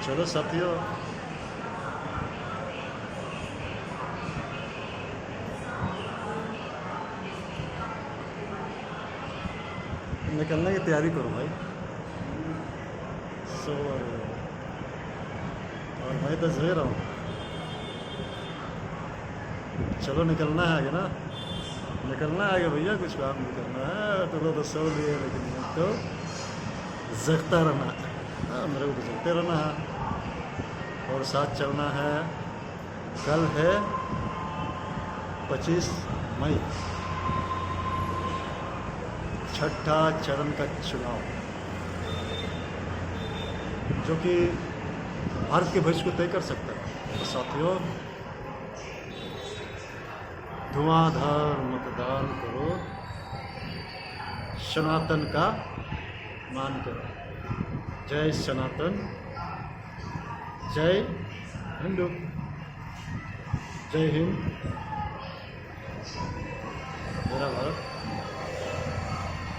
चलो साथियों, निकलने की तैयारी करो भाई। सो और मैं तो सो रहा हूँ। चलो निकलना है आगे ना, निकलना है आगे भैया, कुछ काम नहीं करना है। तो सो लिए, लेकिन तो जगता रहना है। मेरे को तो जगते रहना है और साथ चलना है। कल है 25 मई, छठा चरण का चुनाव, जो कि भारत के भविष्य को तय कर सकता है। तो साथियों, धुआंधार मतदान करो, सनातन का मान करो। जय सनातन, जय हिंदू, जय हिंद।